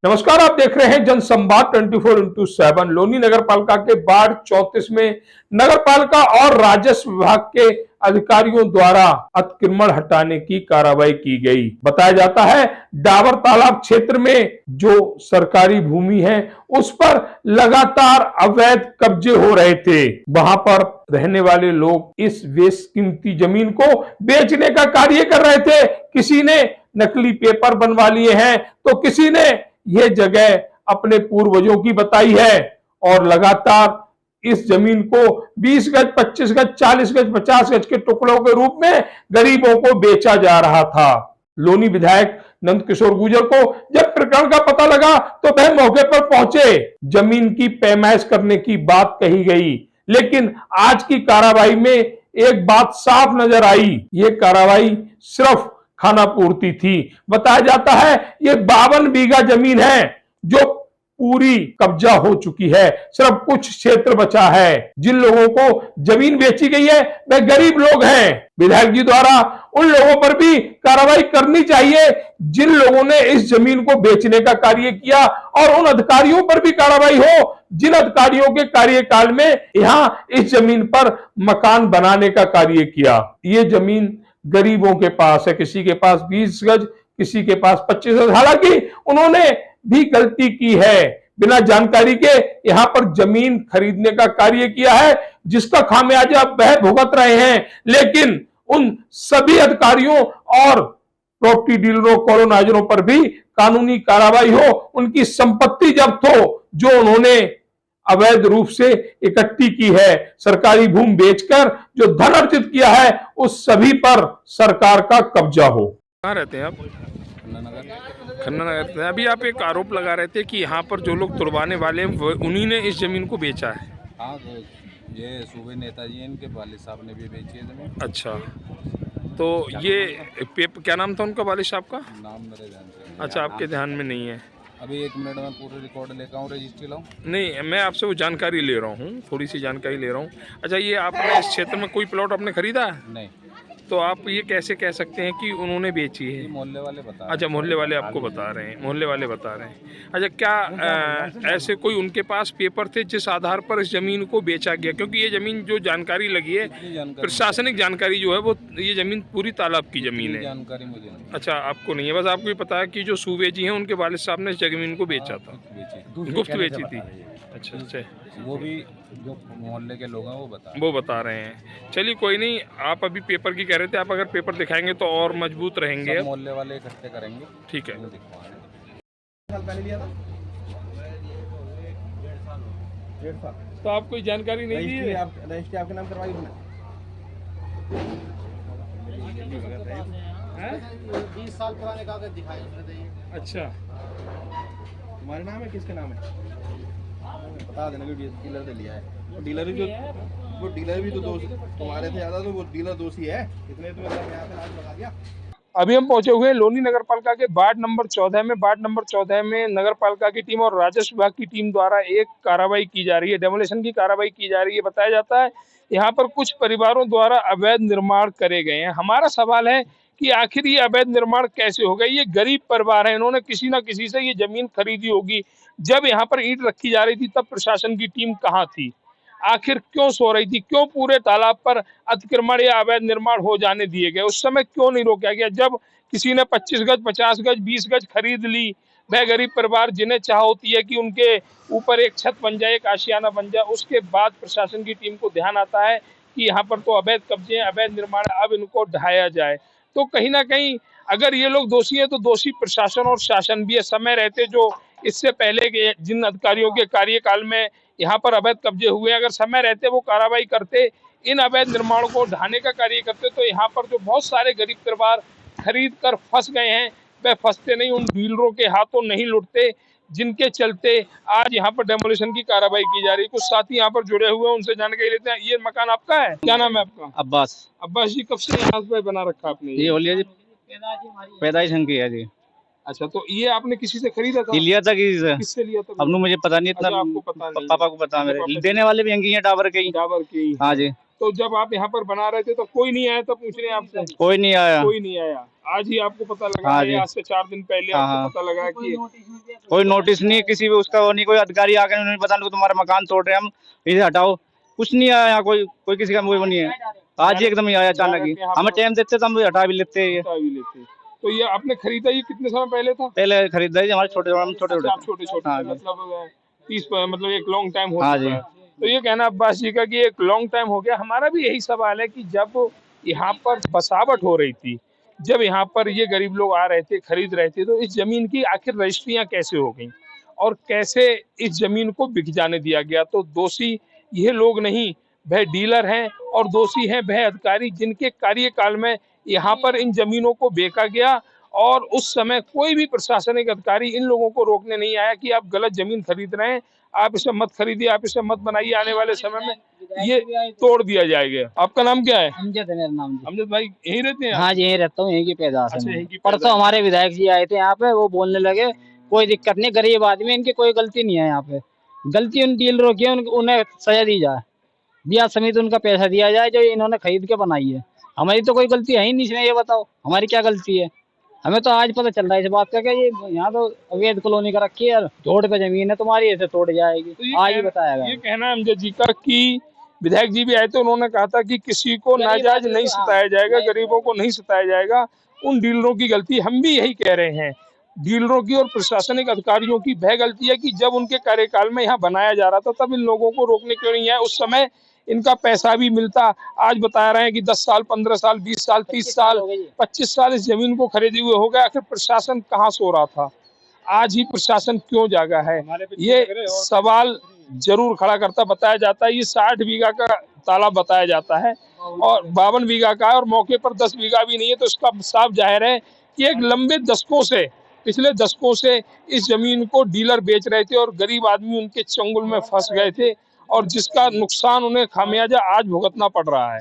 नमस्कार, आप देख रहे हैं जनसंवाद 24x7। लोनी नगर पालिका के वार्ड 34 में नगर पालिका और राजस्व विभाग के अधिकारियों द्वारा अतिक्रमण हटाने की कार्रवाई की गई। बताया जाता है डाबर तालाब क्षेत्र में जो सरकारी भूमि है उस पर लगातार अवैध कब्जे हो रहे थे। वहां पर रहने वाले लोग इस बेशकीमती जमीन को बेचने का कार्य कर रहे थे। किसी ने नकली पेपर बनवा लिए हैं तो किसी ने ये जगह अपने पूर्वजों की बताई है और लगातार इस जमीन को 20 गज, 25 गज, 40 गज, 50 गज के टुकड़ों के रूप में गरीबों को बेचा जा रहा था। लोनी विधायक नंद किशोर गुर्जर को जब प्रकरण का पता लगा तो वह मौके पर पहुंचे। जमीन की पैमाइश करने की बात कही गई, लेकिन आज की कार्रवाई में एक बात साफ नजर आई। ये कार्रवाई सिर्फ खाना पूर्ति थी। बताया जाता है ये 52 बीघा जमीन है जो पूरी कब्जा हो चुकी है। सिर्फ कुछ क्षेत्र बचा है। जिन लोगों को जमीन बेची गई है वे गरीब लोग हैं। विधायक जी द्वारा उन लोगों पर भी कार्रवाई करनी चाहिए जिन लोगों ने इस जमीन को बेचने का कार्य किया, और उन अधिकारियों पर भी कार्रवाई हो जिन अधिकारियों के कार्यकाल में यहां इस जमीन पर मकान बनाने का कार्य किया। ये जमीन गरीबों के पास है, किसी के पास 20 गज, किसी के पास 25 गज। हालांकि उन्होंने भी गलती की है, बिना जानकारी के यहां पर जमीन खरीदने का कार्य किया है जिसका खामियाजा वह भुगत रहे हैं। लेकिन उन सभी अधिकारियों और प्रॉपर्टी डीलरों, कॉलोनाइजरों पर भी कानूनी कार्रवाई हो, उनकी संपत्ति जब्त हो जो उन्होंने अवैध रूप से इकट्ठी की है। सरकारी भूमि बेचकर जो धन अर्जित किया है उस सभी पर सरकार का कब्जा हो। कहाँ रहते हैं आप? खन्ना नगर रहते हैं। अभी आप एक आरोप लगा रहे थे कि यहाँ पर जो लोग तुड़वाने वाले हैं उन्हीं ने इस जमीन को बेचा है। हाँ, तो ये सूबे नेताजी हैं, इनके वालिद साहब ने भी बेची है जमीन। अच्छा, तो ये क्या नाम था उनका, वालिद साहब का? नाम मेरे ध्यान से। अच्छा, आपके ध्यान में नहीं है? अभी 1 मिनट में पूरे रिकॉर्ड लेकर आऊँ, रजिस्ट्री लाऊँ? नहीं, मैं आपसे वो जानकारी ले रहा हूँ, थोड़ी सी जानकारी ले रहा हूँ। अच्छा, ये आपने इस क्षेत्र में कोई प्लॉट आपने खरीदा है? नहीं। तो आप ये कैसे कह सकते हैं कि उन्होंने बेची है? मोहल्ले वाले बता रहे हैं। अच्छा, मोहल्ले वाले आपको बता रहे हैं, मोहल्ले वाले बता रहे हैं। अच्छा, क्या ऐसे कोई उनके पास पेपर थे जिस आधार पर इस जमीन को बेचा गया? क्योंकि ये जमीन जो जानकारी लगी है, प्रशासनिक जानकारी जो है वो, ये जमीन पूरी तालाब की जमीन है। जानकारी मुझे नहीं। अच्छा, आपको नहीं है, बस आपको ये पता है कि जो सूबे जी हैं उनके वालिद साहब ने इस जमीन को बेचा था, गुप्त बेची थी। अच्छा अच्छा, वो भी जो मोहल्ले के लोग हैं वो बता रहे हैं। चलिए कोई नहीं, आप अभी पेपर की कह रहे थे, आप अगर पेपर दिखाएंगे तो और मजबूत रहेंगे। मोहल्ले वाले इकट्ठे करेंगे। ठीक है। तो आप कोई जानकारी नहीं दी है? रजिस्ट्री आपके नाम करवाई हमने। 20 साल पुराने कागज दिखाए उसने। अच्छा, तुम्हारे नाम है, किसके नाम है बता देना। डीलर से लिया है, वो डीलर भी तो दोषी तुम्हारे से ज्यादा, तो वो डीलर दोषी है। इतने तो यहाँ पे लाज लगा दिया। अभी हम पहुंचे हुए हैं लोनी नगर पालिका के वार्ड नंबर 14 में। वार्ड नंबर 14 में नगर पालिका की टीम और राजस्व विभाग की टीम द्वारा एक कार्रवाई की जा रही है, डेमोलिशन की कार्रवाई की जा रही है। बताया जाता है यहाँ पर कुछ परिवारों द्वारा अवैध निर्माण करे गए हैं। हमारा सवाल है कि आखिर ये अवैध निर्माण कैसे हो गए? ये गरीब परिवार है, इन्होंने किसी ना किसी से ये जमीन खरीदी होगी। जब यहाँ पर ईंट रखी जा रही थी तब प्रशासन की टीम कहाँ थी? आखिर क्यों सो रही थी? क्यों पूरे तालाब पर अतिक्रमण या अवैध निर्माण हो जाने दिए गए? उस समय क्यों नहीं रोका गया? जब किसी ने 25 गज, 50 गज, 20 गज खरीद ली, वह गरीब परिवार जिन्हें चाह होती है कि उनके ऊपर एक छत बन जाए, एक आशियाना बन जाए, उसके बाद प्रशासन की टीम को ध्यान आता है कि यहाँ पर तो अवैध कब्जे, अवैध निर्माण, अब इनको ढाया जाए। तो कहीं ना कहीं अगर ये लोग दोषी है तो दोषी प्रशासन और शासन भी है। समय रहते जो इससे पहले के जिन अधिकारियों के कार्यकाल में यहाँ पर अवैध कब्जे हुए, अगर समय रहते वो कार्रवाई करते, इन अवैध निर्माणों को ढाने का कार्य करते, तो यहाँ पर जो बहुत सारे गरीब परिवार खरीद कर फंस गए हैं वह फंसते नहीं, उन डीलरों के हाथों नहीं लुटते, जिनके चलते आज यहाँ पर डेमोलिशन की कार्रवाई की जा रही है। कुछ साथी यहाँ पर जुड़े हुए हैं, उनसे जानकारी लेते हैं। ये मकान आपका है? क्या नाम है आपका? अब्बास। अब्बास जी, कब से यहाँ पे बना रखा आपने? ये होलिया जी पैदाइश की है जी। अच्छा, तो ये आपने किसी से खरीदा था? लिया था किसी से। किससे लिया था? अब मुझे पता नहीं इतना। अच्छा, आपको पता नहीं? पापा को पता, मेरे देने वाले भी यहीं हैं, डाबर के ही। डाबर के ही? हाँ जी। तो जब आप यहाँ पर बना रहे थे तो कोई नहीं आया था पूछने आपसे? कोई नहीं आया। कोई नहीं आया। आज ही आपको पता लगा हाँ है, जी। आज से 4 दिन पहले हाँ, आपको हाँ। पता लगा कि कोई नोटिस नहीं, किसी भी उसका वो नहीं, कोई अधिकारी आकर उन्होंने बता दो तुम्हारा मकान तोड़ रहे हैं हम, इसे हटाओ, कुछ नहीं आया यहाँ, कोई किसी का वो नहीं है। आज ही एकदम ही आया अचानक ही, हमें टाइम देते तो हम हटा भी लेते हैं ये। हटा भी लेते। तो ये आपने खरीदा ये कितने समय पहले था? पहले खरीदा ही हमारे छोटे हम छोटे अच्छा, आप छोटे छोटे-छोटे हाँ थे, जी। मतलब 30 मतलब एक लॉन्ग टाइम हो हाँ चुका जी। है। तो ये कहना अब्बास जी का कि एक लॉन्ग टाइम हो गया। हमारा भी यही सवाल है कि जब यहाँ पर बसावट हो रही थी, जब यहाँ पर ये गरीब लोग आ रहे थे, खरीद रहे थे, तो इस ज़मीन की आखिर रजिस्ट्रियाँ कैसे हो गईं? और कैसे इस ज़मीन को बिक जाने दिया गया? तो दोषी ये लोग नहीं, वह डीलर हैं और दोषी हैं वह अधिकारी जिनके कार्यकाल में यहाँ पर इन ज़मीनों को बेचा गया और उस समय कोई भी प्रशासनिक अधिकारी इन लोगों को रोकने नहीं आया कि आप गलत ज़मीन खरीद रहे हैं, आप इसे मत खरीदिए, आप इसे मत बनाइए, आने वाले समय में ये तोड़ दिया जाएगा। आपका नाम क्या है? अमजद है मेरा नाम जी। अमजद भाई यहीं रहते हैं आप? हाँ जी, यहीं रहता हूँ, यहीं की पैदाश है अच्छा, मेरी। यहीं की पैदाश परसों हमारे विधायक जी आए थे यहाँ पे, वो बोलने लगे कोई दिक्कत नहीं, गरीब आदमी, इनकी कोई गलती नहीं है यहाँ पे, गलती उन डीलरों की है, उन्हें सजा दी जाए, ब्याज समेत उनका पैसा दिया जाए जो इन्होंने खरीद के बनाई है। हमारी तो कोई गलती है ही नहीं इसमें, ये बताओ हमारी क्या गलती है? हमें तो आज पता चल रहा है इस बात का कि ये यहाँ तो अवैध कॉलोनी का रखी है, रोड पे जमीन है तुम्हारी, ऐसे तोड़ जाएगी, तो आज ही बताया ये गया। कहना है अमजद जी का कि विधायक जी भी आए थे, उन्होंने कहा था कि किसी को नाजायज नहीं सताया जाएगा, गरीबों को नहीं सताया जाएगा, उन डीलरों की गलती। हम भी यही कह रहे हैं, डीलरों की और प्रशासनिक अधिकारियों की वह गलती है कि जब उनके कार्यकाल में यहाँ बनाया जा रहा था तब इन लोगों को रोकने क्यों नहीं आए? उस समय इनका पैसा भी मिलता। आज बता रहे हैं कि 10 साल, 15 साल, 20 साल, 30 साल, 25 साल इस जमीन को खरीदे हुए हो गए। आखिर प्रशासन कहाँ सो रहा था? आज ही प्रशासन क्यों जागा है? ये सवाल जरूर खड़ा करता बताया जाता है। ये 60 बीघा का तालाब बताया जाता है और 52 बीघा का है और मौके पर 10 बीघा भी नहीं है, तो इसका साफ जाहिर है कि एक लंबे दशकों से, पिछले दशकों से इस जमीन को डीलर बेच रहे थे और गरीब आदमी उनके चंगुल में फंस गए थे और जिसका नुकसान उन्हें खामियाजा आज भुगतना पड़ रहा है।